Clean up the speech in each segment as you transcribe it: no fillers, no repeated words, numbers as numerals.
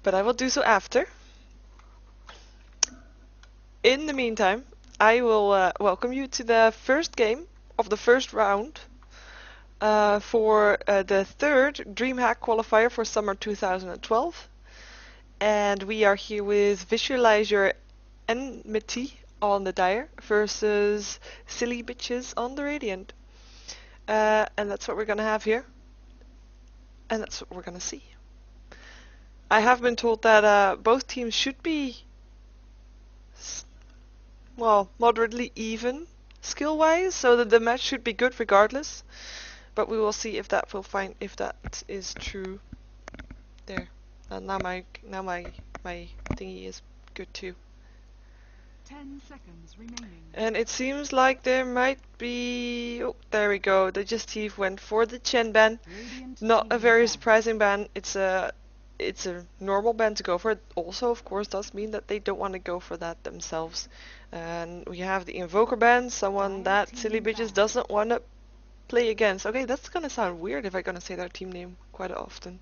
but I will do so after. In the meantime, I will welcome you to the first game of the first round for the third DreamHack qualifier for summer 2012. And we are here with Visualize Your Enmity on the Dire versus Silly Bitches on the Radiant. And that's what we're gonna have here. And that's what we're gonna see. I have been told that both teams should be, well, moderately even skill-wise, so that the match should be good regardless. But we will see if that that is true. There. Now my thingy is good too. 10 seconds remaining. And it seems like there might be... Oh, there we go. The Justive went for the Chen ban. Not a very surprising ban. It's a normal ban to go for. It also, of course, does mean that they don't want to go for that themselves. And we have the Invoker ban, someone that Silly Bitches doesn't want to play against. Okay, that's gonna sound weird if I'm gonna say their team name quite often.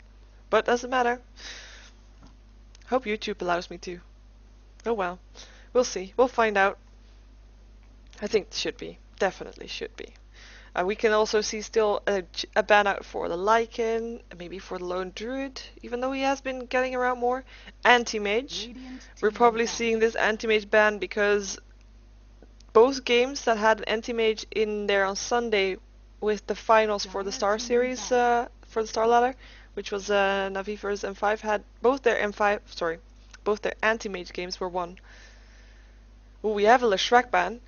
But doesn't matter. Hope YouTube allows me to. Oh well. We'll see. We'll find out. I think it should be. Definitely should be. We can also see still a ban out for the Lycan, maybe for the Lone Druid, even though he has been getting around more. Anti-Mage. We're probably seeing this Anti-Mage ban because both games that had an Anti-Mage in there on Sunday with the finals for the Star Series, for the Star Ladder, which was Na'Vi vs M5, had both their Anti-Mage games were won. Well, we have a Leshrac ban.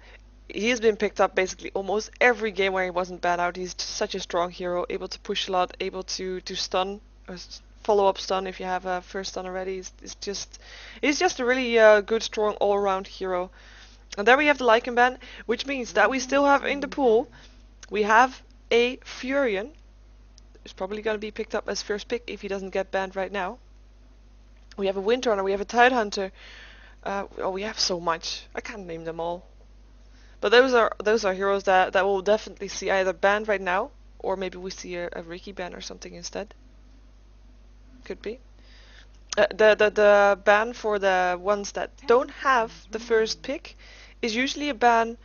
He's been picked up basically almost every game where he wasn't banned out. He's such a strong hero, able to push a lot, able to stun, or follow up stun if you have a first stun already. He's just a really good, strong all-around hero. And there we have the Lycan ban, which means that we still have in the pool, we have a Furion. It's probably going to be picked up as first pick if he doesn't get banned right now. We have a Windrunner, we have a Tidehunter. Oh, we have so much. I can't name them all. But those are heroes that we'll definitely see either banned right now, or maybe we see a Ricky ban or something instead. Could be. The ban for the ones that don't have the first pick is usually a ban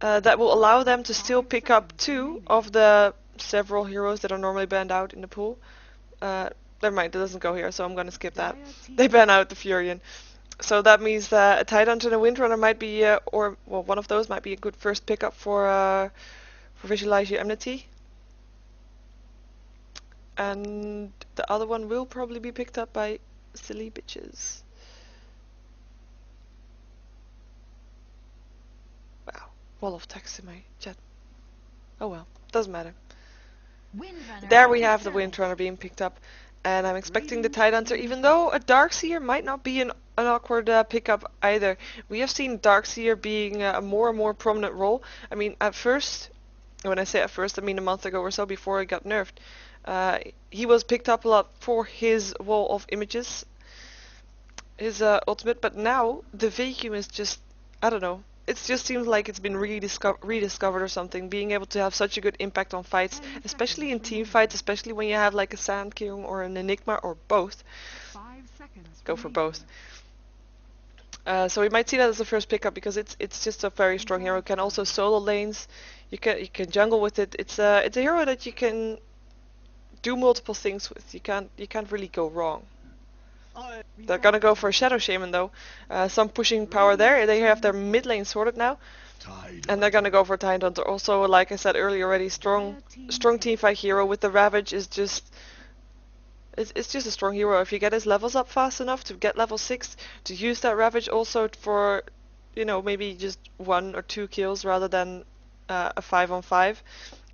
that will allow them to still pick up 2 of the several heroes that are normally banned out in the pool. Never mind, it doesn't go here, so I'm gonna skip that. They ban out the Furion. So that means that a Tidehunter and a Windrunner might be, or well, one of those might be a good first pickup for Visualize Your Enmity. And the other one will probably be picked up by Silly Bitches. Wow, wall of text in my chat. Oh well, doesn't matter. There we have the Windrunner being picked up. And I'm expecting the Tidehunter, even though a Darkseer might not be an awkward pickup either. We have seen Darkseer being a more and more prominent role. I mean, at first, when I say at first, I mean a month ago or so before it got nerfed, he was picked up a lot for his wall of images, his ultimate, but now the vacuum is just, I don't know. It just seems like it's been rediscovered or something, being able to have such a good impact on fights, especially in team fights, especially when you have like a Sand King or an Enigma or both. Go for both. So we might see that as the first pickup because it's just a very strong hero. Can also solo lanes. You can jungle with it. It's a hero that you can do multiple things with. You can't really go wrong. They're gonna go for a Shadow Shaman though. Some pushing power there. They have their mid lane sorted now. And they're gonna go for Tidehunter. Also, like I said earlier already, strong teamfight hero with the Ravage is just... It's just a strong hero. If you get his levels up fast enough to get level 6, to use that Ravage also for, you know, maybe just 1 or 2 kills rather than a 5-on-5.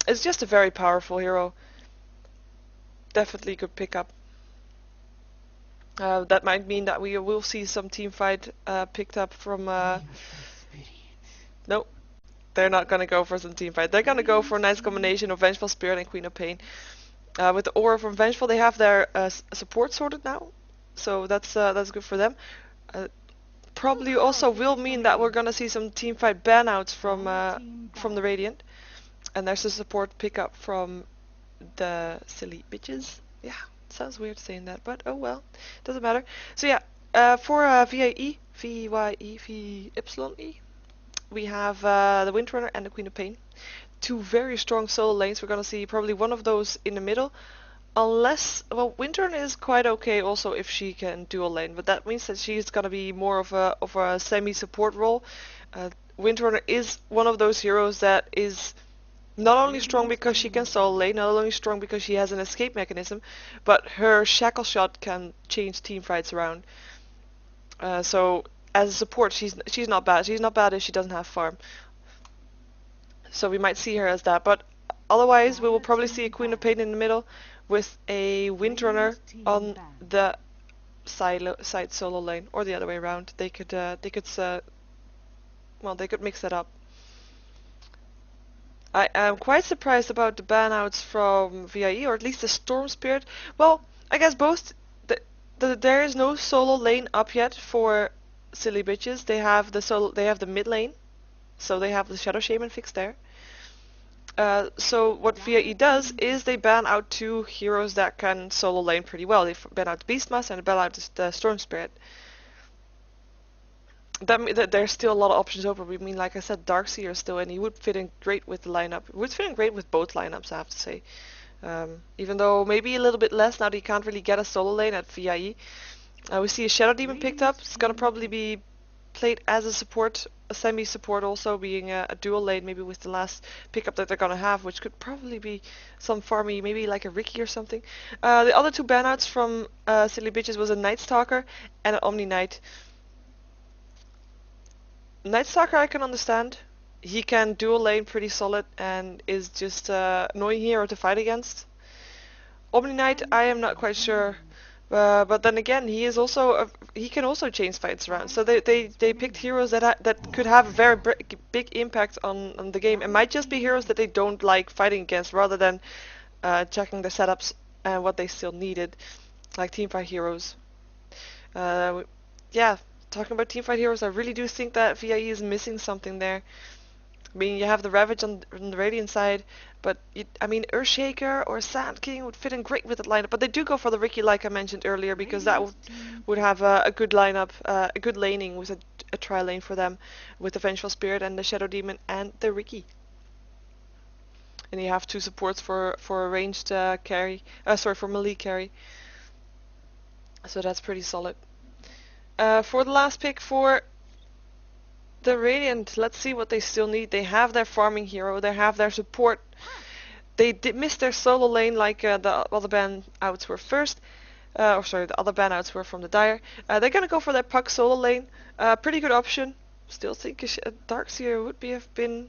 It's just a very powerful hero. Definitely a good pickup. That might mean that we will see some teamfight picked up from... Nope. They're not gonna go for some teamfight. They're gonna go for a nice combination of Vengeful Spirit and Queen of Pain. With the aura from Vengeful, they have their support sorted now, so that's good for them. Probably also will mean that we're gonna see some teamfight banouts from the Radiant, and there's a support pickup from the Silly Bitches. Yeah, Sounds weird saying that, but oh well. Doesn't matter. So yeah, for VIE, VYE, we have the Windrunner and the Queen of Pain. Two very strong solo lanes. We're gonna see probably one of those in the middle. Unless, well, Windrunner is quite okay also if she can dual lane, but that means that she's gonna be more of a semi-support role. Windrunner is one of those heroes that is not only strong because she can solo lane, not only strong because she has an escape mechanism, but her shackle shot can change team fights around. So as a support, she's not bad. She's not bad if she doesn't have farm. So we might see her as that, but otherwise we will probably see a Queen of Pain in the middle with a Windrunner on the side solo lane, or the other way around. They could mix that up. I am quite surprised about the banouts from VIE, or at least the Storm Spirit. Well, I guess both. There is no solo lane up yet for Silly Bitches. They have the mid lane, so they have the Shadow Shaman fixed there. So what VIE does is they ban out two heroes that can solo lane pretty well. They ban out the Beastmaster and they ban out the Storm Spirit. That there's still a lot of options open. I mean, like I said, Darkseer is still in. He would fit in great with the lineup. He would fit in great with both lineups, I have to say. Even though maybe a little bit less now that he can't really get a solo lane at VIE. We see a Shadow Demon picked up. It's gonna probably be played as a support, a semi-support also, being a dual lane maybe with the last pickup that they're gonna have, which could probably be some farmy, maybe like a Ricky or something. The other two banouts from Silly Bitches was a Night Stalker and an Omni Knight. Night Stalker I can understand. He can dual lane pretty solid and is just annoying hero to fight against. Omni Knight I am not quite sure. But then again, he can also change fights around. So they picked heroes that could have a very big impact on the game. It might just be heroes that they don't like fighting against, rather than checking the setups and what they still needed, like teamfight heroes. Yeah, talking about teamfight heroes, I really do think that VIE is missing something there. I mean, you have the Ravage on the Radiant side, but I mean, Earthshaker or Sand King would fit in great with that lineup. But they do go for the Ricky, like I mentioned earlier, because that would have a good lineup, a good laning with a tri-lane for them, with the Vengeful Spirit and the Shadow Demon and the Ricky. And you have two supports for a ranged carry, for melee carry. So that's pretty solid. For the last pick for the Radiant, let's see what they still need. They have their farming hero, they have their support. They did miss their solo lane like the other banouts were first. The other banouts were from the Dire. They're gonna go for their Puck solo lane. Pretty good option. Still think a Darkseer would have been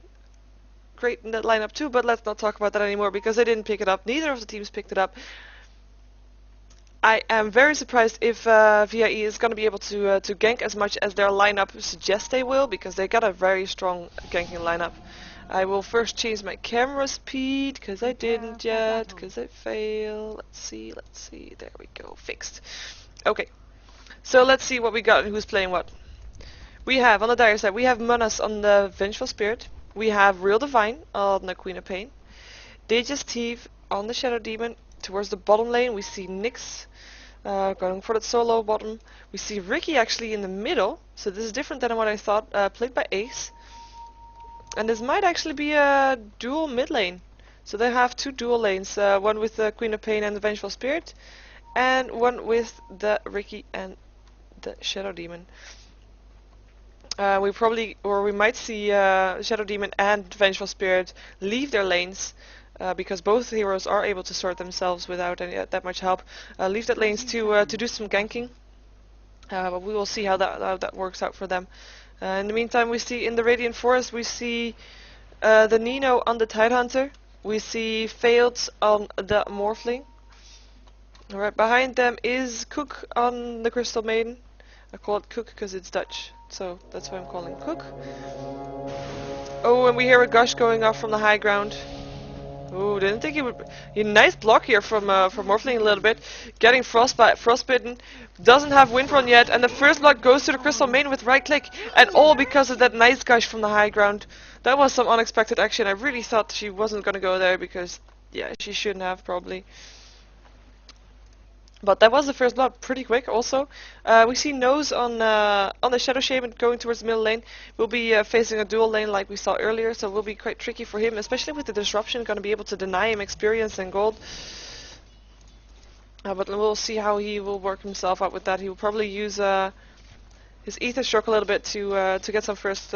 great in that lineup too, but let's not talk about that anymore because they didn't pick it up. Neither of the teams picked it up. I am very surprised if VIE is going to be able to gank as much as their lineup suggests they will, because they got a very strong ganking lineup. I will first change my camera speed, because I didn't yet, because I failed. Let's see, there we go, fixed. Okay, so let's see what we got and who's playing what. We have, on the Dire side, we have Manas on the Vengeful Spirit, we have Real Divine on the Queen of Pain, Digestive on the Shadow Demon. Towards the bottom lane we see Nyx going for that solo bottom. We see Ricky actually in the middle, so this is different than what I thought, played by Ace. And this might actually be a dual mid lane. So they have two dual lanes, one with the Queen of Pain and the Vengeful Spirit, and one with the Ricky and the Shadow Demon. We might see Shadow Demon and Vengeful Spirit leave their lanes. Because both heroes are able to sort themselves without that much help. Leave that lanes to do some ganking. But we will see how that works out for them. In the meantime, we see in the Radiant Forest, we see the Nino on the Tidehunter. We see Failed on the Morphling. Right behind them is Cook on the Crystal Maiden. I call it Cook because it's Dutch, so that's why I'm calling Cook. Oh, and we hear a gush going off from the high ground. Ooh, didn't think he would. Nice block here from Morphling a little bit. Getting frostbitten. Doesn't have Windrun yet, and the first blood goes to the Crystal Maiden with right click, and all because of that nice gush from the high ground. That was some unexpected action. I really thought she wasn't gonna go there because, yeah, she shouldn't have probably. But that was the first blood pretty quick also. We see Nose on the Shadow Shaman going towards the middle lane. We'll be facing a dual lane like we saw earlier, so it will be quite tricky for him, especially with the disruption, going to be able to deny him experience and gold. But we'll see how he will work himself out with that. He will probably use his Ether Shock a little bit to get some first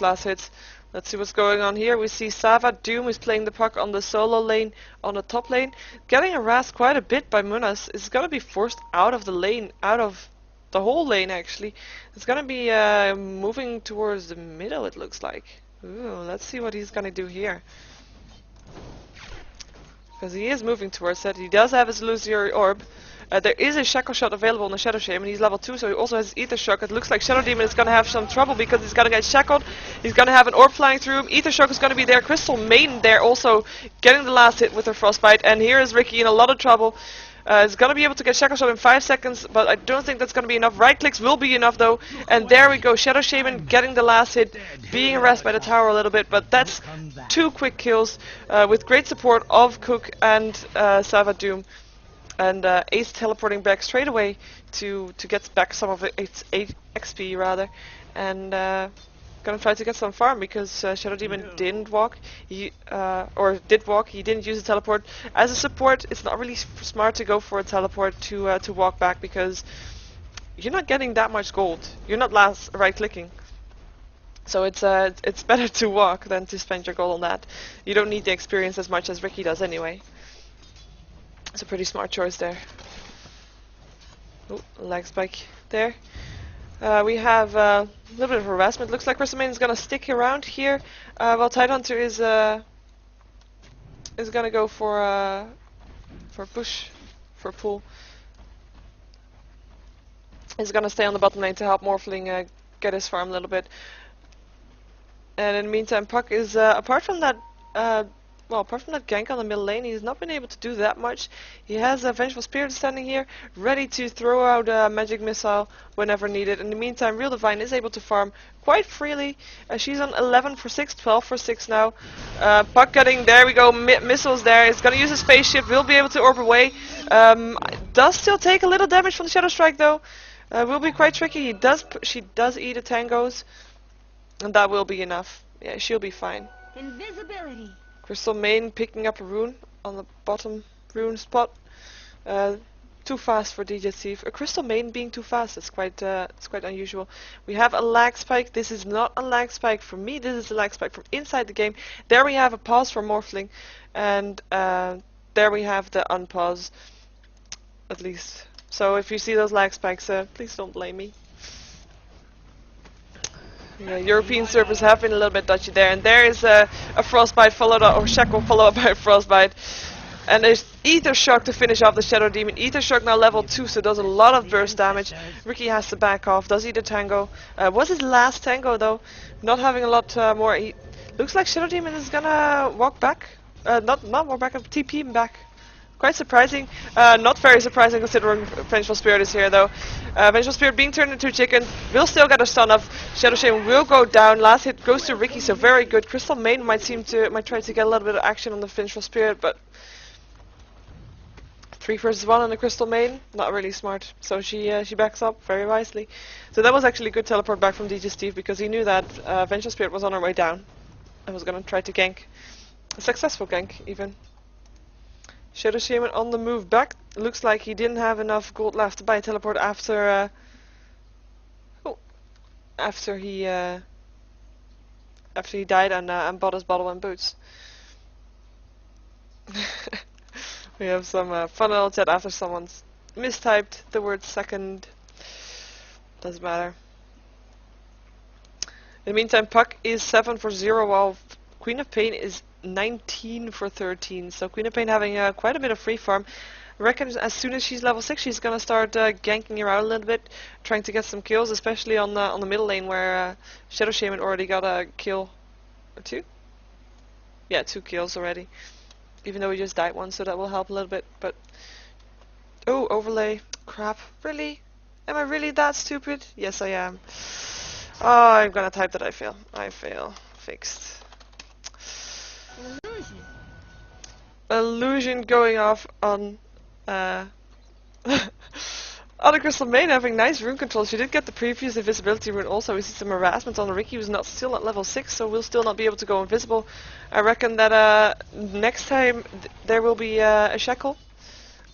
last hits. Let's see what's going on here. We see Sava Doom is playing the puck on the solo lane, on the top lane, getting harassed quite a bit by Munas. Is going to be forced out of the lane, out of the whole lane actually. It's going to be moving towards the middle, it looks like. Ooh, let's see what he's going to do here. Because he is moving towards that. He does have his illusory orb. There is a Shackle Shot available on the Shadow Shaman. He's level 2, so he also has his Ether Shock. It looks like Shadow Demon is going to have some trouble because he's going to get shackled. He's going to have an orb flying through him. Ether Shock is going to be there. Crystal Maiden there also getting the last hit with her Frostbite. And here is Ricky in a lot of trouble. He's going to be able to get Shackle Shot in 5 seconds, but I don't think that's going to be enough. Right clicks will be enough though. And there we go. Shadow Shaman getting the last hit, being harassed by the tower a little bit, but that's 2 quick kills with great support of Cook and Sava Doom. And Ace teleporting back straight away to get back some of its XP rather, and gonna try to get some farm because Shadow Demon didn't walk. Or did walk. He didn't use a teleport. As a support, it's not really smart to go for a teleport to walk back because you're not getting that much gold. You're not right clicking. So it's better to walk than to spend your gold on that. You don't need the experience as much as Ricky does anyway. It's a pretty smart choice there. Oh, lag spike there. We have a little bit of harassment. Looks like Crystal Maiden is gonna stick around here, while Tidehunter is gonna go for push, for pull. He's gonna stay on the bottom lane to help Morphling get his farm a little bit. And in the meantime, Puck is apart from that gank on the middle lane, he's not been able to do that much. He has a Vengeful Spirit standing here, ready to throw out a Magic Missile whenever needed. In the meantime, Real Divine is able to farm quite freely. She's on 11 for 6, 12 for 6 now. Puck getting, there we go, missiles there. He's going to use a spaceship, will be able to orb away. Does still take a little damage from the Shadow Strike though. Will be quite tricky. She does eat a Tangos, and that will be enough. Yeah, she'll be fine. Invisibility. Crystal Maiden picking up a rune on the bottom rune spot. Too fast for DJ Steve. A Crystal Maiden being too fast is quite unusual. We have a lag spike. This is not a lag spike from me. This is a lag spike from inside the game. There we have a pause for Morphling, and there we have the unpause, at least. So if you see those lag spikes, please don't blame me. Yeah, European servers have been a little bit dodgy there, and there is a Frostbite followed up, or Shackle followed up by a Frostbite. And there's Ether Shock to finish off the Shadow Demon. Ether Shock now level 2, so does a lot of burst damage. Ricky has to back off. Does he the Tango? Was his last Tango though. Not having a lot more. He looks like Shadow Demon is gonna walk back. Not walk back, TP him back. Quite surprising. Not very surprising considering Vengeful Spirit is here though. Vengeful Spirit being turned into a chicken. Will still get a stun off. Shadow Shaman will go down. Last hit goes to Ricky, so very good. Crystal Maiden might try to get a little bit of action on the Vengeful Spirit, but 3 versus 1 on the Crystal Maiden, not really smart. So she backs up very wisely. So that was actually a good teleport back from DJ Steve because he knew that Vengeful Spirit was on her way down and was gonna try to gank. A successful gank even. Shadow Shaman on the move back. Looks like he didn't have enough gold left to buy a teleport after he died and bought his bottle and boots. We have some fun little chat after someone's mistyped the word second. Doesn't matter. In the meantime, Puck is 7 for 0 while Queen of Pain is 19 for 13. So Queen of Pain having quite a bit of free farm. I reckon as soon as she's level 6, she's gonna start ganking around a little bit, trying to get some kills, especially on the middle lane where Shadow Shaman already got a kill or 2. Yeah, 2 kills already. Even though he just died once, so that will help a little bit. But oh, overlay, crap! Really? Am I really that stupid? Yes, I am. Oh, I'm gonna type that I fail. I fail. Fixed. Illusion going off on Uh, on the Crystal Main having nice rune control. She did get the previous invisibility rune also. We see some harassment on Ricky, who's not still at level 6, so we'll still not be able to go invisible. I reckon that next time there will be a shackle.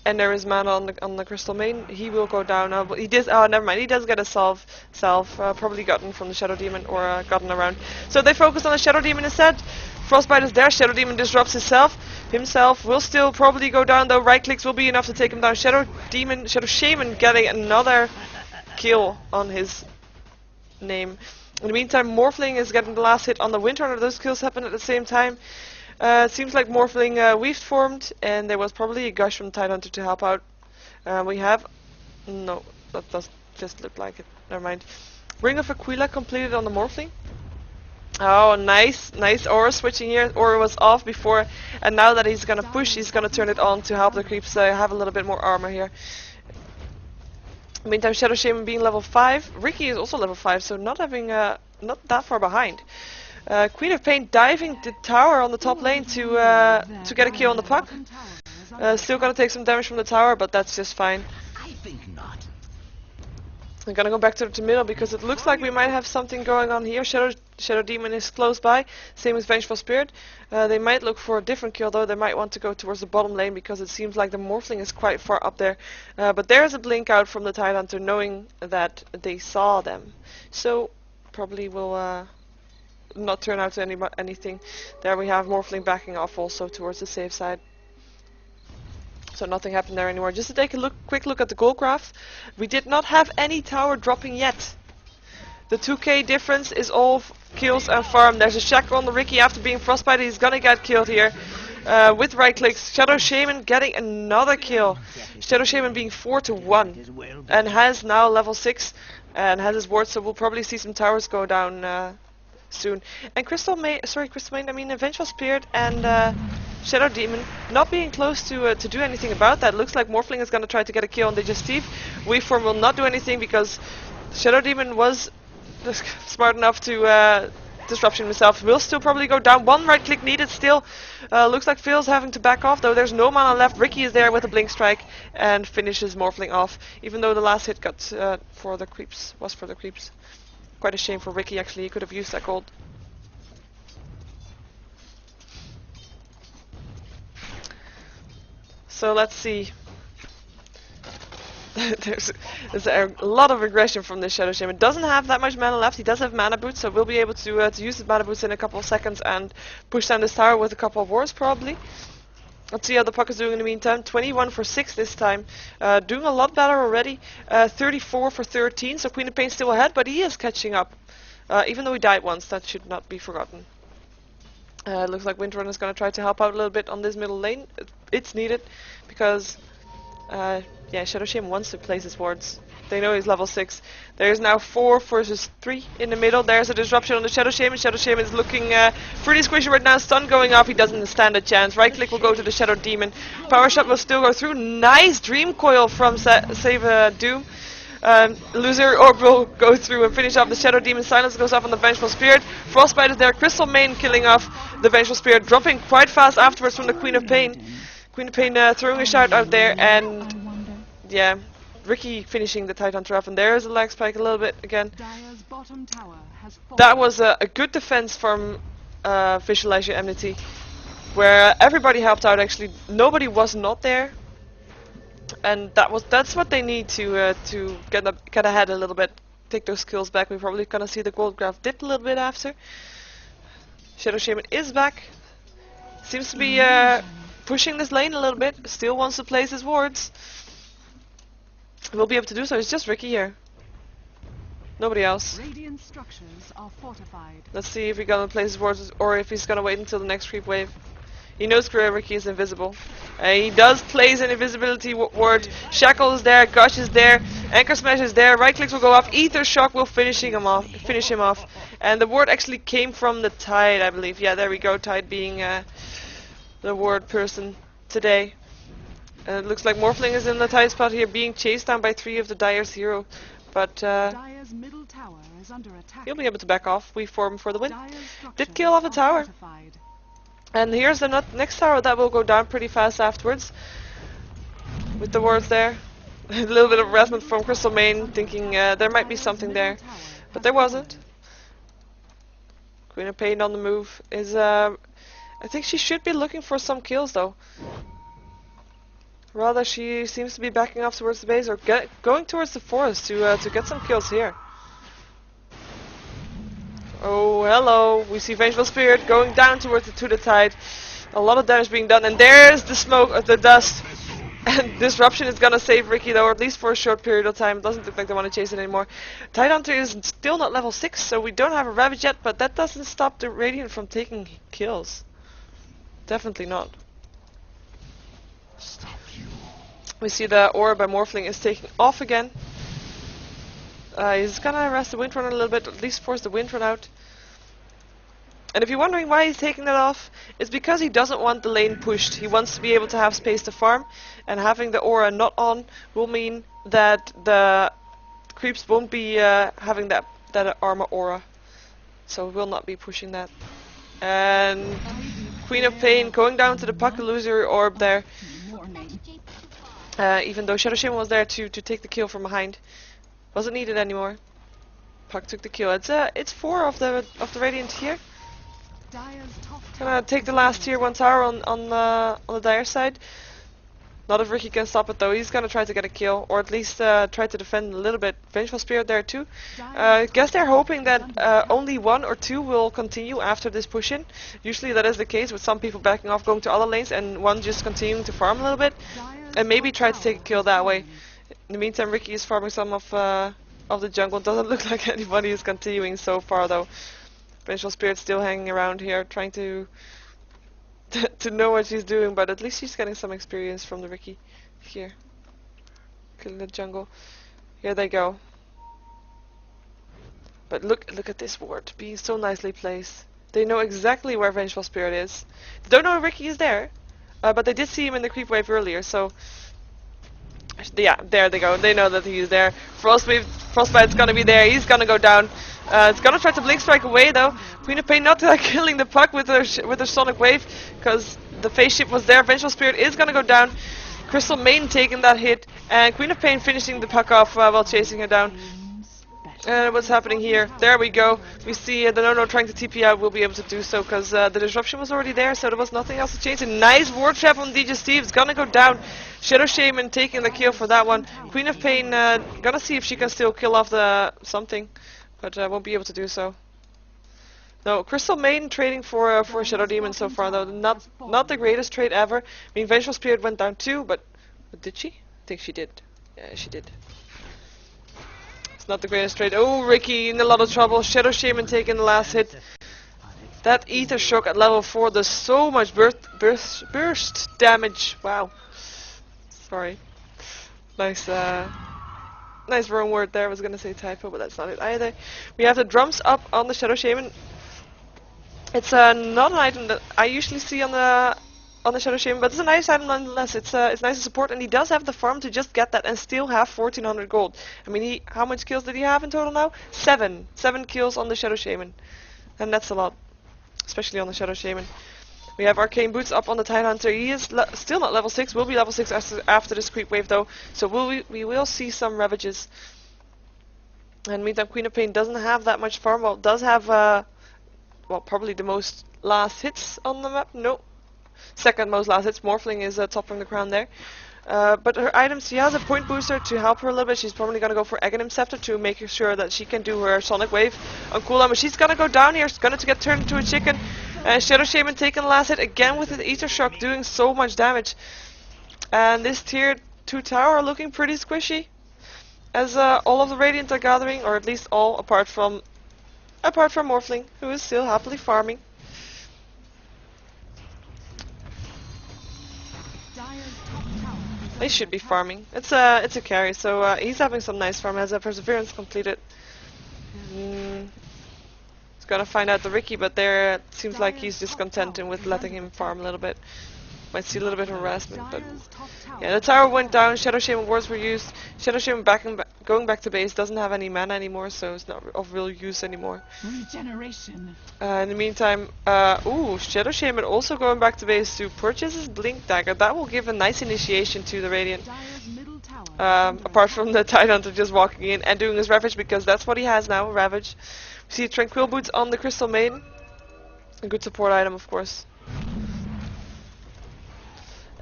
And there is mana on the Crystal Main. He will go down now, but he did. Oh, never mind. He does get a salve, probably gotten from the Shadow Demon or gotten around. So they focus on the Shadow Demon instead. Frostbite is there. Shadow Demon disrupts himself will still probably go down though. Right clicks will be enough to take him down. Shadow Shaman getting another kill on his name. In the meantime, Morphling is getting the last hit on the Windrunner. Those kills happen at the same time. It seems like Morphling weaved formed, and there was probably a gush from Tidehunter to help out. We have... No, that does just look like it. Never mind. Ring of Aquila completed on the Morphling. Oh, nice aura switching here. Aura was off before, and now that he's gonna push, he's gonna turn it on to help the creeps have a little bit more armor here. Meantime, Shadow Shaman being level 5. Ricky is also level 5, so not having not that far behind. Queen of Pain diving the tower on the top lane to get a kill on the puck. Still gonna take some damage from the tower, but that's just fine. I think not. I'm gonna go back to the middle because it looks like we might have something going on here. Shadow Demon is close by, same as Vengeful Spirit. They might look for a different kill though. They might want to go towards the bottom lane because it seems like the Morphling is quite far up there. But there's a blink out from the Tidehunter knowing that they saw them. So probably will not turn out to anything. There we have Morphling backing off also towards the safe side. So nothing happened there anymore. Just to take a quick look at the gold graph. We did not have any tower dropping yet. The 2k difference is all kills and farm. There's a shackle on the Ricky after being frostbite. He's gonna get killed here. With right clicks. Shadow Shaman getting another kill. Shadow Shaman being 4-1. And has now level 6. And has his ward, so we'll probably see some towers go down soon. And Vengeful Spirit and Shadow Demon not being close to do anything about that. Looks like Morphling is going to try to get a kill on Digestive. Weaveform will not do anything because Shadow Demon was smart enough to disruption himself. Will still probably go down. One right click needed still. Looks like Phil's having to back off though. There's no mana left. Ricky is there with a blink strike and finishes Morphling off. Even though the last hit got for the creeps. Quite a shame for Ricky actually. He could have used that gold. So let's see. there's a lot of aggression from this Shadow Shaman. Doesn't have that much mana left. He does have mana boots, so we'll be able to use his mana boots in a couple of seconds and push down this tower with a couple of wards probably. Let's see how the puck is doing in the meantime. 21 for 6 this time. Doing a lot better already. 34 for 13, so Queen of Pain still ahead, but he is catching up. Even though he died once, that should not be forgotten. Looks like Windrunner is going to try to help out a little bit on this middle lane. It's needed because Shadow Shaman wants to place his wards. They know he's level 6. There's now 4 versus 3 in the middle. There's a disruption on the Shadow Shaman. Shadow Shaman is looking pretty squishy right now. Stun going off. He doesn't stand a chance. Right click will go to the Shadow Demon. Power Shot will still go through. Nice Dream Coil from Save Doom. Loser Orb will go through and finish off the Shadow Demon. Silence goes off on the Vengeful Spirit. Frostbite is there. Crystal Main killing off the Vengeful Spirit. Dropping quite fast afterwards from the Queen of Pain. Queen of Pain throwing a shout out there, and yeah, Ricky finishing the Tidehunter off, and there's a lag spike a little bit again. That was a good defense from Visualize Your Enmity, where everybody helped out actually. Nobody was not there, and that's what they need to get ahead a little bit, take those skills back. We're probably gonna see the gold graph dip a little bit after. Shadow Shaman is back. Seems to be pushing this lane a little bit. Still wants to place his wards. We'll be able to do so. It's just Ricky here. Nobody else. Radiant structures are fortified. Let's see if he's gonna place his wards or if he's gonna wait until the next creep wave. He knows Ricky is invisible. He does place an invisibility ward. Shackle is there, Gush is there, Anchor Smash is there, right clicks will go off, Ether Shock will finish him off. And the ward actually came from the Tide, I believe. Yeah, there we go, Tide being the ward person today. It looks like Morphling is in the Tide spot here, being chased down by 3 of the Dire's hero. But Dire's middle tower is under attack. He'll be able to back off. We form for the win. Did kill off a tower. And here's the next tower that will go down pretty fast afterwards. with the wards there. A little bit of harassment from Crystal Main, thinking there might be something there, but there wasn't. Queen of Pain on the move is, I think she should be looking for some kills though. Rather, she seems to be backing off towards the base or going towards the forest to get some kills here. Oh, hello. We see Vengeful Spirit going down towards the tide. A lot of damage being done, and there's the smoke, the dust. And Disruption is gonna save Ricky though, or at least for a short period of time. It doesn't look like they want to chase it anymore. Tidehunter is still not level 6, so we don't have a Ravage yet, but that doesn't stop the Radiant from taking kills. Definitely not. We see the aura by Morphling is taking off again. He's gonna arrest the Windrunner a little bit, at least force the Windrunner out. And if you're wondering why he's taking that off, it's because he doesn't want the lane pushed. He wants to be able to have space to farm, and having the aura not on will mean that the creeps won't be having that armor aura. So we will not be pushing that. And Queen of Pain going down to the Puck Illusory Orb there. Even though Shadow Shaman was there to take the kill from behind. Wasn't needed anymore. Puck took the kill. It's 4 of the Radiant here. Gonna take the last tier 1 tower on the Dire side. Not if Ricky can stop it though. He's gonna try to get a kill, or at least try to defend a little bit. Vengeful Spirit there too. Guess they're hoping that only 1 or 2 will continue after this push in. Usually that is the case with some people backing off, going to other lanes, and 1 just continuing to farm a little bit, and maybe try to take a kill that way. In the meantime, Ricky is farming some of the jungle. Doesn't look like anybody is continuing so far though. Vengeful Spirit still hanging around here, trying to know what she's doing, but at least she's getting some experience from the Ricky here. Killing the jungle. Here they go. But look at this ward, being so nicely placed. They know exactly where Vengeful Spirit is. They don't know Ricky is there, but they did see him in the creep wave earlier, so yeah, there they go. They know that he's there. Frostbite's gonna be there. He's gonna go down. It's gonna try to blink strike away though. Queen of Pain not killing the Puck with her sonic wave because the phase shift was there. Vengeful Spirit is gonna go down. Crystal Main taking that hit, and Queen of Pain finishing the Puck off while chasing her down. And what's happening here? There we go. We see the No-No trying to TP out. Will be able to do so because the disruption was already there, so there was nothing else to change. A nice ward trap on DJ Steve. It's gonna go down. Shadow Shaman taking the kill for that one. Queen of Pain gonna see if she can still kill off the something, but won't be able to do so. No, Crystal Maiden trading for Shadow Demon so far though. Not the greatest trade ever. I mean, Vengeful Spirit went down too, but did she? I think she did. Yeah, she did. It's not the greatest trade. Oh, Ricky in a lot of trouble. Shadow Shaman taking the last hit. That Ether Shock at level 4 does so much burst damage. Wow. Sorry. Nice wrong word there. I was gonna say typo, but that's not it either. We have the drums up on the Shadow Shaman. It's not an item that I usually see on the Shadow Shaman, but it's a nice item nonetheless. It's nice to support, and he does have the farm to just get that and still have 1400 gold. I mean, how much kills did he have in total now? 7 kills on the Shadow Shaman, and that's a lot, especially on the Shadow Shaman. We have Arcane Boots up on the Tidehunter. He is still not level 6. Will be level 6 after this creep wave though, so we will see some ravages. And meantime, Queen of Pain doesn't have that much farm. Well, does have well, probably the most last hits on the map. No. Second most last hits. Morphling is topping the crown there. But her items, she has a point booster to help her a little bit. She's probably going to go for Aghanim Scepter to make sure that she can do her Sonic Wave on cooldown. But she's going to go down here. She's going to get turned into a chicken. Shadow Shaman taking the last hit again with his Ether Shock, doing so much damage. And this tier 2 tower looking pretty squishy. As all of the Radiant are gathering, or at least all apart from Morphling, who is still happily farming. He should be farming. It's a carry, so he's having some nice farm. Has a Perseverance completed. He's gonna find out the Ricky, but there it seems like he's just contented with letting him farm a little bit. Might see a little bit of harassment, but yeah, the tower went down. Shadow Shaman wards were used. Shadow Shaman going back to base, doesn't have any mana anymore, so it's not of real use anymore. Regeneration. In the meantime, ooh, Shadow Shaman also going back to base to purchase his Blink Dagger. That will give a nice initiation to the Radiant. Apart from the Tidehunter just walking in and doing his Ravage, because that's what he has now, Ravage. We see Tranquil Boots on the Crystal Maiden. A good support item, of course.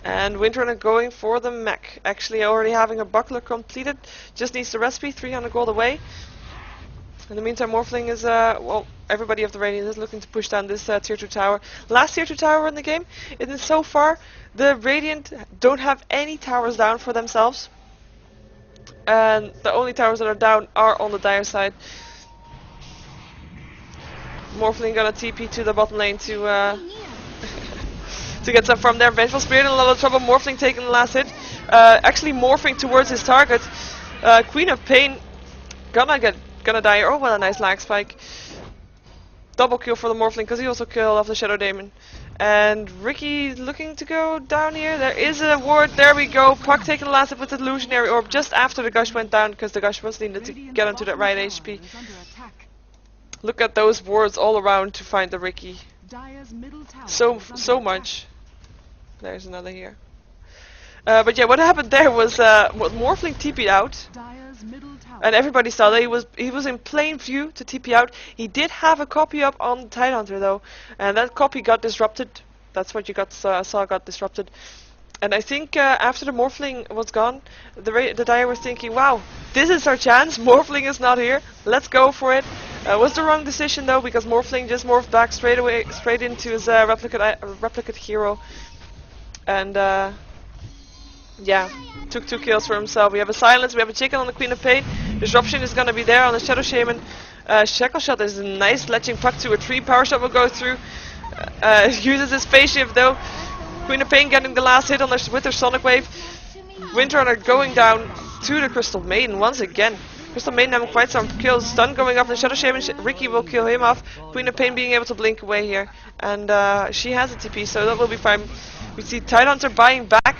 And Windrunner going for the mech. Actually already having a buckler completed. Just needs the recipe, 300 gold away. In the meantime, Morphling is, well, everybody of the Radiant is looking to push down this tier 2 tower. Last tier 2 tower in the game. And so far, the Radiant don't have any towers down for themselves. And the only towers that are down are on the Dire side. Morphling gonna TP to the bottom lane to to get some from there. Vengeful Spirit in a lot of trouble. Morphling taking the last hit. Actually morphing towards his target. Queen of Pain gonna die. Oh, what a nice lag spike. Double kill for the Morphling because he also killed off the Shadow Demon. And Ricky looking to go down here. There is a ward. There we go. Puck taking the last hit with the Illusionary Orb just after the Gush went down, because the Gush was needed to get onto that right HP. Look at those wards all around to find the Ricky. So much. There's another here. But yeah, what happened there was Morphling TP'd out. And everybody saw that he was in plain view to TP out. He did have a copy up on the Tidehunter though, and that copy got disrupted. That's what you saw got disrupted. And I think after the Morphling was gone, the Dire was thinking, wow, this is our chance. Morphling is not here. Let's go for it. Was the wrong decision though, because Morphling just morphed back straight into his replicate hero, and yeah, took 2 kills for himself. We have a silence, we have a chicken on the Queen of Pain. Disruption is gonna be there on the Shadow Shaman. Shackle Shot is nice, ledging Puck to a tree. Power Shot will go through. Uses his spaceship though. Queen of Pain getting the last hit on with her Sonic Wave. Windrunner going down to the Crystal Maiden once again. Crystal Maiden having quite some kills. Stun going up. The Shadow Shaman, Ricky will kill him off. Queen of Pain being able to blink away here. And she has a TP, so that will be fine. We see Tidehunter buying back.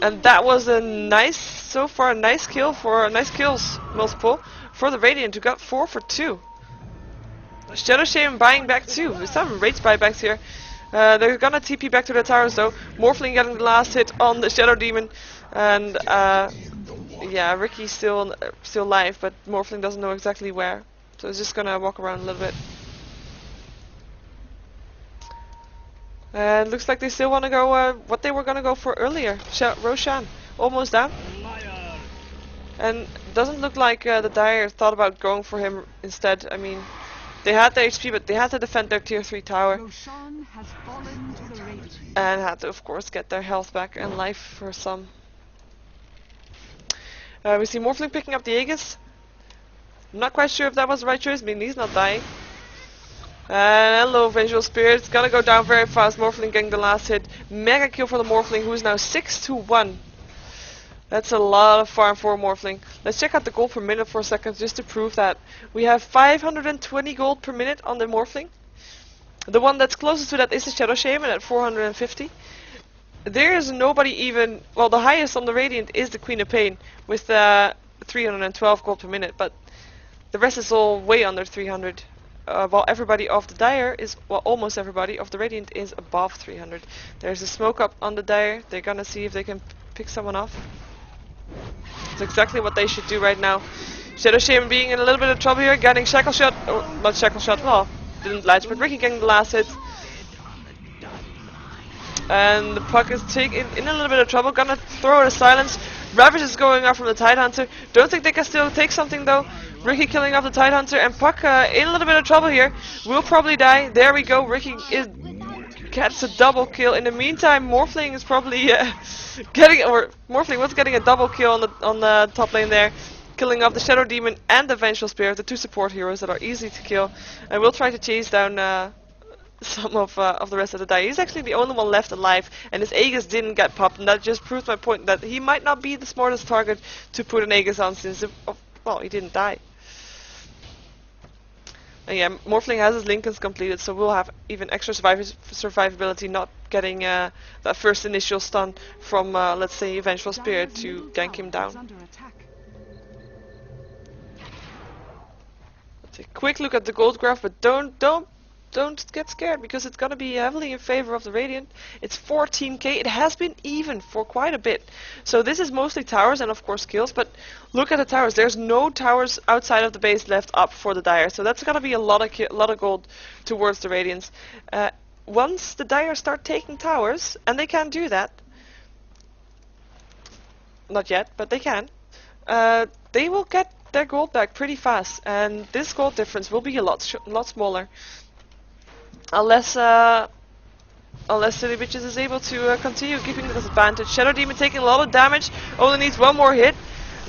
And that was a nice kill for nice kills multiple for the Radiant, who got 4 for 2. Shadow Shaman buying back too. There's some rage buybacks here. They're gonna TP back to the towers though. Morphling getting the last hit on the Shadow Demon, and yeah, Ricky's still alive, but Morphling doesn't know exactly where, so he's just gonna walk around a little bit. And looks like they still want to go what they were gonna go for earlier. Roshan almost down, and doesn't look like the Dire thought about going for him instead. I mean, they had the HP, but they had to defend their tier 3 tower. And had to, of course, get their health back and life for some. We see Morphling picking up the Aegis. I'm not quite sure if that was the right choice. I mean, he's not dying. And hello, Vengeful Spirit. It's gonna go down very fast. Morphling getting the last hit. Mega kill for the Morphling, who is now 6-1. That's a lot of farm for Morphling. Let's check out the gold per minute for a second, just to prove that. We have 520 gold per minute on the Morphling. The one that's closest to that is the Shadow Shaman at 450. There is nobody even... Well, the highest on the Radiant is the Queen of Pain with 312 gold per minute, but the rest is all way under 300. While everybody of the Dire is... Well, almost everybody of the Radiant is above 300. There's a smoke up on the Dire. They're gonna see if they can pick someone off. It's exactly what they should do right now. Shadow Shaman being in a little bit of trouble here, getting Shackle Shot. Oh, not Shackle Shot, well, didn't latch, but Ricky getting the last hit. And the Puck is in a little bit of trouble, gonna throw a silence. Ravage is going off from the Tidehunter. Don't think they can still take something though. Ricky killing off the Tidehunter, and Puck in a little bit of trouble here. Will probably die. There we go. Ricky gets a double kill. In the meantime, Morphling is probably Morphling was getting a double kill on the top lane there, killing off the Shadow Demon and the Vengeful Spirit, the 2 support heroes that are easy to kill. And we'll try to chase down some of the rest of the Dire. He's actually the only one left alive, and his Aegis didn't get popped, and that just proves my point that he might not be the smartest target to put an Aegis on, since well, he didn't die. And yeah, Morphling has his Lincolns completed, so we'll have even extra survivability, not getting that first initial stun from, let's say, Vengeful Spirit to gank him down. Take a quick look at the gold graph, but don't get scared because it's gonna be heavily in favor of the Radiant. It's 14k. It has been even for quite a bit. So this is mostly towers and of course kills, but look at the towers. There's no towers outside of the base left up for the Dire. So that's gonna be a lot of gold towards the Radiants. Once the Dire start taking towers, and they can do that. Not yet, but they can. They will get their gold back pretty fast, and this gold difference will be a lot smaller. Unless Silly Bitches is able to continue keeping this advantage. Shadow Demon taking a lot of damage, only needs one more hit.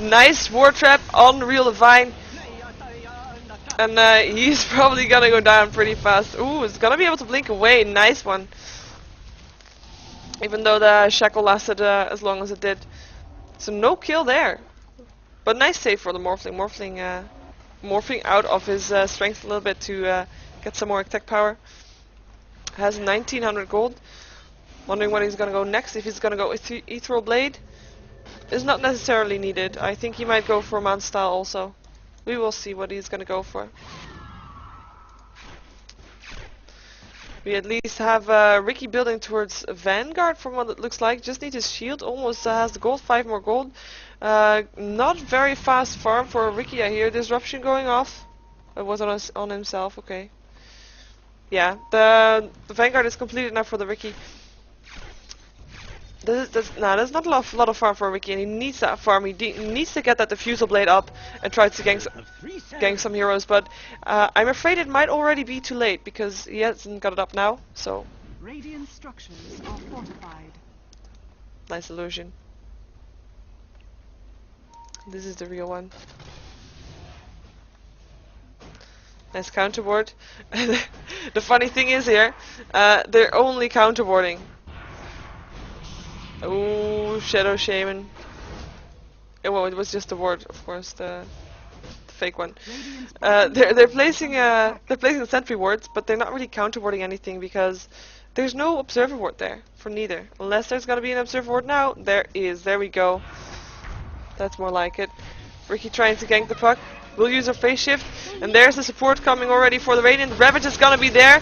Nice War Trap on Real Divine. And he's probably gonna go down pretty fast. Ooh, it's gonna be able to blink away. Nice one. Even though the shackle lasted as long as it did. So no kill there. But nice save for the Morphling. Morphing out of his strength a little bit to get some more attack power. Has 1900 gold. Wondering what he's gonna go next. If he's gonna go with Ethereal Blade, is not necessarily needed. I think he might go for Mount Style also. We will see what he's gonna go for. We at least have Ricky building towards Vanguard from what it looks like. Just need his shield. Almost has the gold. 5 more gold. Not very fast farm for Ricky. I hear disruption going off. It was on himself. Okay. Yeah, the Vanguard is completed now for the Ricky. That's not a lot of farm for Ricky, and he needs that farm. He needs to get that Diffusal Blade up and try to gang some heroes, but I'm afraid it might already be too late because he hasn't got it up now. So Radiant structures are fortified. Nice illusion. This is the real one. Nice counterboard. The funny thing is here, they're only counterboarding. Ooh, Shadow Shaman. Well, it was just the ward, of course, the fake one. They're placing the sentry wards, but they're not really counterboarding anything because there's no observer ward there for neither. Unless there's gonna be an observer ward now, there is. There we go. That's more like it. Ricky trying to gank the puck. We'll use our phase shift, and there's the support coming already for the Radiant. Ravage is gonna be there.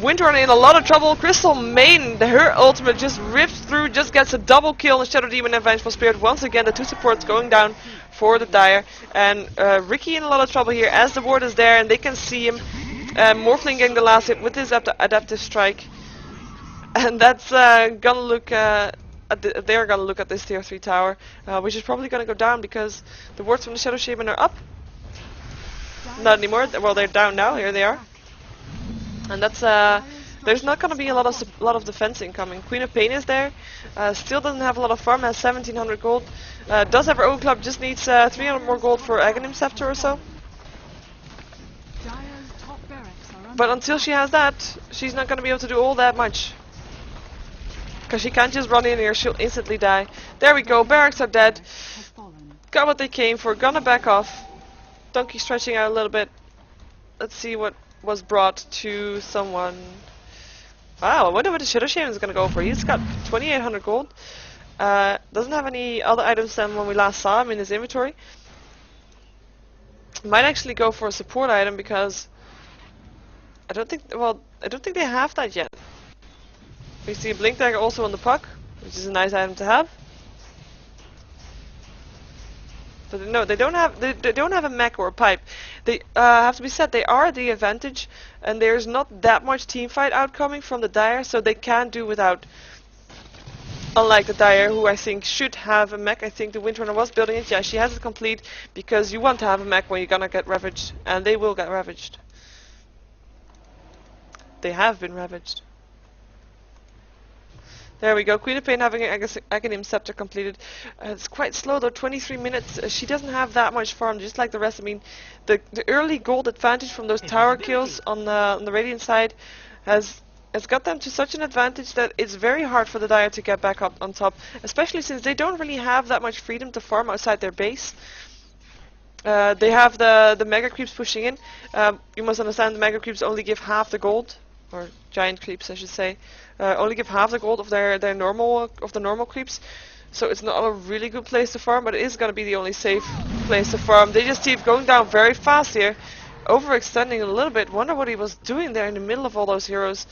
Windrunner in a lot of trouble. Crystal Main, her ultimate just rips through, just gets a double kill on Shadow Demon and Vengeful Spirit. Once again, the two supports going down for the Dire. And Ricky in a lot of trouble here as the ward is there, and they can see him. Morphling getting the last hit with his adaptive strike. And that's gonna look... they're gonna look at this tier 3 tower, which is probably gonna go down because the wards from the Shadow Shaman are up. Not anymore. Well, they're down now. Here they are. And that's there's not gonna be a lot of defense incoming. Queen of Pain is there. Still doesn't have a lot of farm. Has 1700 gold. Does have her own club. Just needs 300 more gold for Aghanim Scepter or so. But until she has that, she's not gonna be able to do all that much. Because she can't just run in here. She'll instantly die. There we go. Barracks are dead. Got what they came for. Gonna back off. Donkey stretching out a little bit. Let's see what was brought to someone. Wow, I wonder what the Shadow Shaman is going to go for. He's got 2800 gold. Doesn't have any other items than when we last saw him in his inventory. Might actually go for a support item because I don't think they have that yet. We see a Blink Dagger also on the puck, which is a nice item to have. But no, they don't have a mech or a pipe. They have to be said, they are the advantage, and there's not that much teamfight outcoming from the Dire, so they can do without. Unlike the Dire, who I think should have a mech. I think the Windrunner was building it. Yeah, she has it complete because you want to have a mech when you're gonna get ravaged, and they will get ravaged. They have been ravaged. There we go, Queen of Pain having an Aghanim Scepter completed. It's quite slow though, 23 minutes. She doesn't have that much farm, just like the rest. I mean, the early gold advantage from those tower kills on the Radiant side has got them to such an advantage that it's very hard for the Dire to get back up on top. Especially since they don't really have that much freedom to farm outside their base. They have the Mega Creeps pushing in. You must understand the Mega Creeps only give half the gold. Or giant creeps, I should say, only give half the gold of their normal creeps, so it's not a really good place to farm, but it is gonna be the only safe place to farm. They just keep going down very fast here. overextending a little bit. Wonder what he was doing there in the middle of all those heroes.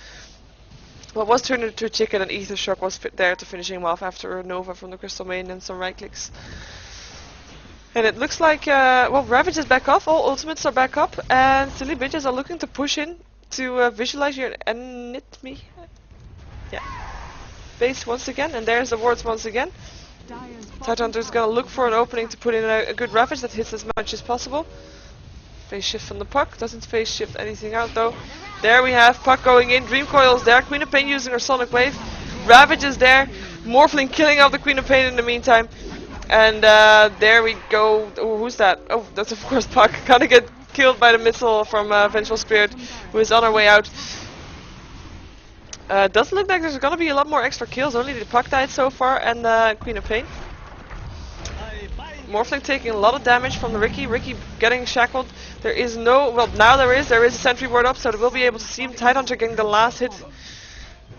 What was turned into a chicken, and Ether Shock was there to finish him off after a Nova from the Crystal Maiden and some right clicks. And it looks like, well, Ravage is back off, all ultimates are back up, and Silly Bitches are looking to push in to visualize your Enmity. Yeah. Base once again, and there's the wards once again. Tidehunter's gonna look for an opening to put in a good Ravage that hits as much as possible. Phase shift from the Puck, doesn't phase shift anything out though. There we have Puck going in, Dream Coil's there, Queen of Pain using her Sonic Wave. Ravage is there, Morphling killing off the Queen of Pain in the meantime. And there we go. Oh, who's that? Oh, that's of course Puck. Gonna get killed by the missile from Vengeful Spirit, who is on her way out. Doesn't look like there's gonna be a lot more extra kills. Only the Puck died so far, and Queen of Pain. Morphling taking a lot of damage from the Ricky. Ricky getting shackled. There is no... Well, now there is. There is a sentry ward up, so we'll be able to see him. Tidehunter getting the last hit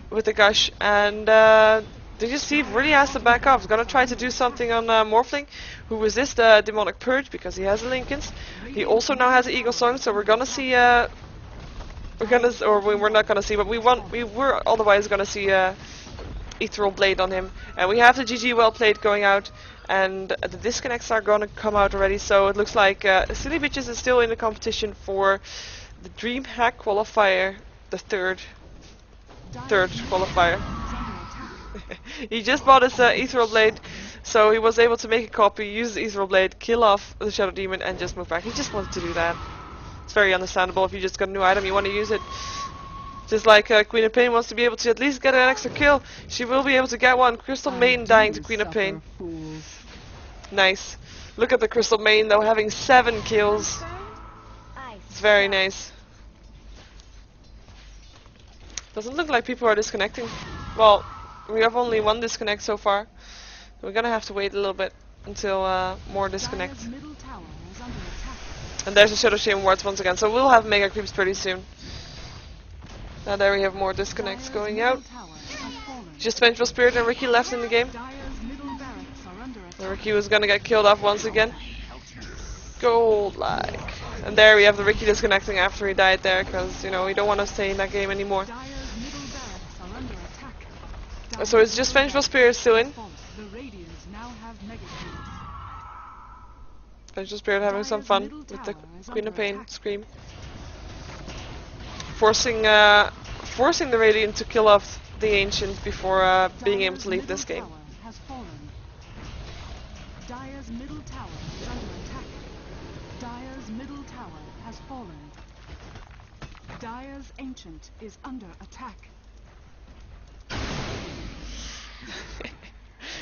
with the gush. And Steve really has to back off. He's gonna try to do something on Morphling, who resists the Demonic Purge because he has the Lincolns. He also now has an Eagle Song, so we're gonna see... we're not gonna see, but we were otherwise gonna see Ethereal Blade on him. And we have the GG well played going out. And the disconnects are gonna come out already, so it looks like Silly Bitches is still in the competition for the DreamHack qualifier, the third qualifier. He just bought his Ethereal Blade, so he was able to make a copy, use the Ethereal Blade, kill off the Shadow Demon, and just move back. He just wanted to do that. It's very understandable. If you just got a new item, you want to use it. Just like Queen of Pain wants to be able to at least get an extra kill, she will be able to get one. Crystal Maiden dying to Queen of Pain. Nice. Look at the Crystal Maiden though, having 7 kills. It's very nice. Doesn't look like people are disconnecting. Well, we have only 1 disconnect so far. We're gonna have to wait a little bit until more disconnect. And there's the Shadow Shame wards once again, so we'll have Mega Creeps pretty soon. Now there we have more disconnects going out. Just Vengeful Spirit and Ricky left in the game. Ricky was gonna get killed off once again. Gold-like. And there we have the Ricky disconnecting after he died there, because, you know, we don't want to stay in that game anymore. So it's just Vengeful Spirit still in. Vengeful Spirit having some fun with the Queen of Pain scream. Forcing the Radiant to kill off the Ancient before being able to leave this game. Dire's middle tower is under attack. Dire's middle tower has fallen. Dire's Ancient is under attack.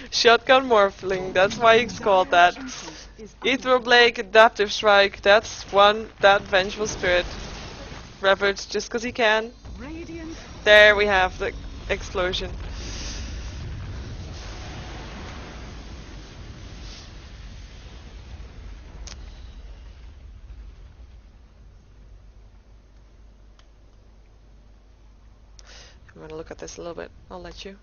Shotgun Morphling, that's why it's called that. Ethereal Blade, Adaptive Strike, that's one, that Vengeful Spirit. Ravage just because he can. There we have the explosion. I'm gonna look at this a little bit. I'll let you.